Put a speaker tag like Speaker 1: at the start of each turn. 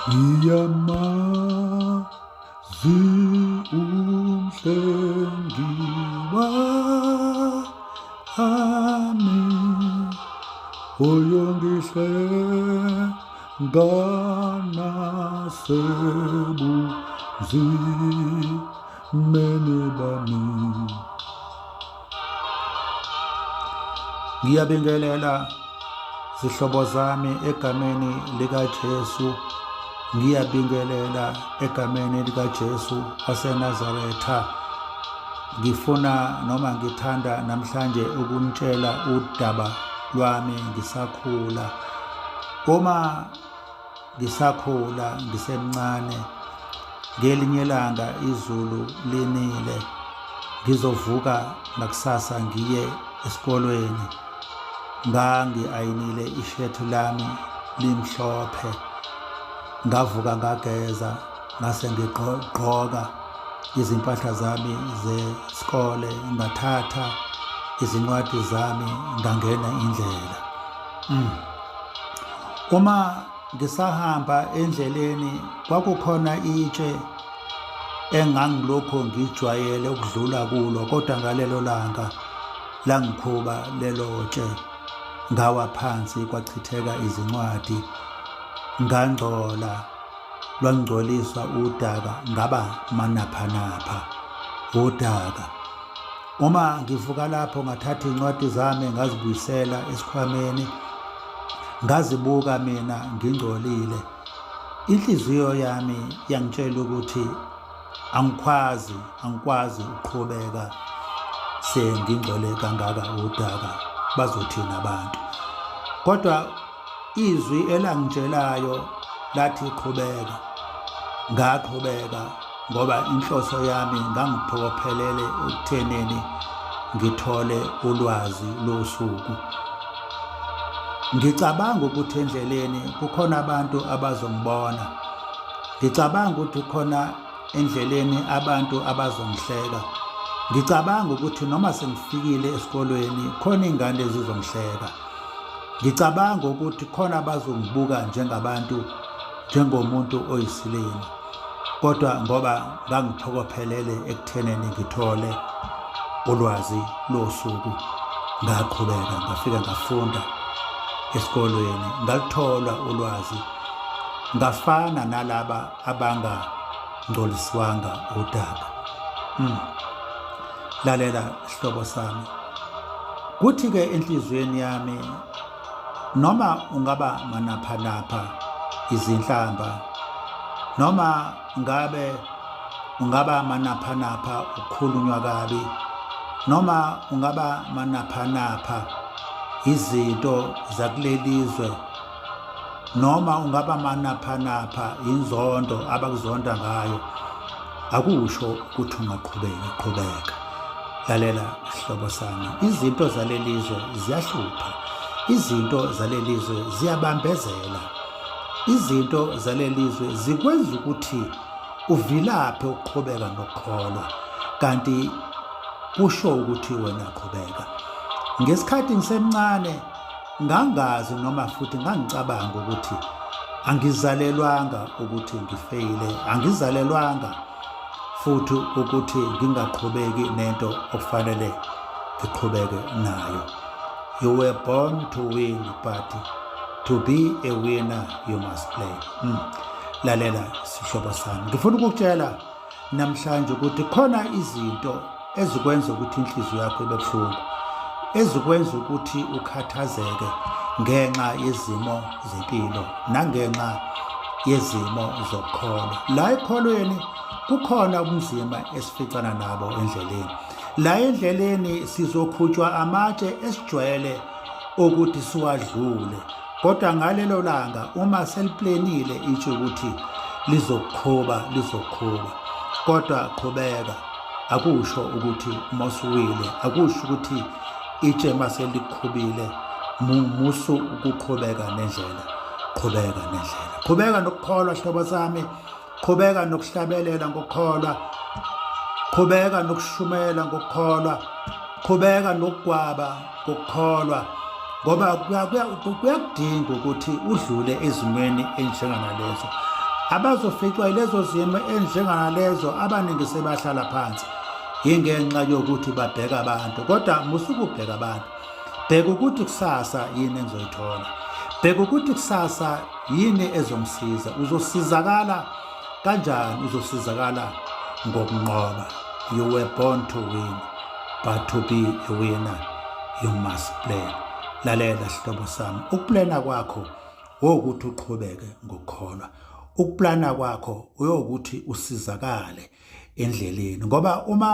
Speaker 1: Ngiyamazi umhlengi wami oyongihlenga nasebunzimeni bami. Ngiyabingelela zihlobo zami egameni likaJesu. Ngiyabingelela egameni likaJesu waseNazaretha. Ngifuna noma ngithanda namhlanje ukunitshela udaba lwami ngisakhula. Uma ngisakhula ngisemncane, ngelinye ilanga izulu linile, ngizovuka ngakusasa ngiye esikolweni. Ngangi-ayinile ishethi lami limhlophe, ngavuka ngageza, ngase ngigqoka izimpahla zami zesikole, ngathatha izincwadi zami ngangena indlela. Uma ngisahamba endleleni kwakukhona itshe engangilokho ngijwayele ukudlula kulo, kodwa ngalelo langa langikhuba lelo tshe, ngawa phansi kwachitheka izincwadi, ngangcola, lwangcoliswa udaka, ngaba manaphanapha udaka. Uma ngivuka lapho ngathatha iy'ncwadi zami ngazibuyisela esikhwameni, ngazibuka mina ngingcolile. Inhliziyo yami yangitshela ukuthi angikwazi ukuqhubeka sengingcole kangaka udaka, bazothina abantu. Kodwa izwi elangitshelayo lathi qhubeka. Ngaqhubeka ngoba inhloso yami ngangiphokophelele ekuthenini ngithole ulwazi losuku. Ngicabanga ukuthi endleleni kukhona abantu abazongibona. Ngicabanga ukuthi khona endleleni abantu abazongihleka. Ngicabanga ukuthi noma sengifikile esikolweni khona iy'ngane ezizongihleka. Ngicabanga ukuthi khona abazongibuka njengomuntu oyisileni. Kodwa ngoba ngangiphokophelele ekuthenini ngithole ulwazi losuku, ngaqhubeka ngafika ngafunda esikolweni, ngalithola ulwazi, ngafana nalaba abangangcoliswanga udaka. Lalela sihlobo sami, kuthi-ke enhliziyweni yami, noma ungaba manaphanapha izinhlamba, noma ungaba manaphanapha ukukhulunywa kabi, noma ungaba manaphanapha izinto zakulelizwe, noma ungaba manaphanapha inzondo abakuzonda ngayo, akusho ukuthi ungaqhubeka. Lalela sihlobo sami, izinto zalelizwe ziyahlupha, izinto zalelizwe ziyabambezela, izinto zalelizwe zikwenza ukuthi uvilaphe ukuqhubeka nokukholwa, kanti kusho ukuthi wena qhubeka. Ngesikhathi ngisemncane ngangazi noma futhi ngangicabanga ukuthi angizalelwanga ukuthi ngifeyile, angizalelwanga futhi ukuthi ngingaqhubeki nento okufanele ngiqhubeke nayo. You were born to win, but to be a winner you must play. Lalela sihlobo sami, ngifuna ukukutshela namhlanje ukuthi khona izinto ezikwenza ukuthi inhliziyo yakho ibe buhlungu, ezikwenza ukuthi ukhathazeke ngenxa yezimo zempilo nangenxa yezimo zokukholwa. La ekholweni kukhona ubunzima esificana nabo endleleni. La endleleni sizokhutshwa amatshe esijwayele ukuthi siwadlule, kodwa ngalelo langa uma seliplenile itsho ukuthi lizokukhuba. Kodwa qhubeka, akusho ukuthi uma usuwile, akusho ukuthi itshe mase likhubile musu ukuqhubeka nendlela. Qhubeka nokukholwa hlobo sami, qhubeka nokuhlabelela ngokukholwa, qhubeka nokushumela ngokukholwa, qhubeka nokugwaba ngokukholwa, ngoba kuyakudinga ukuthi udlule ezimweni enjenganalezo. abazoficwa yilezo zimo enjengalezo abaningi sebahlala phansi ingenxa yokuthi babheka abantu. Kodwa musuke ubheka abantu, bheka ukuthi kusasa yini engizoyithola, bheka ukuthi kusasa yini ezomsiza. Uzosizakala kanjani? Uzosizakala ngokunqoba. You were born to win, but to be a winner you must plan. Lalela sihlobo sami, ukuplana kwakho wokuthi uqhubeke ngokukholwa. Ukuplana kwakho uyokuthi usizakale endleleni, ngoba uma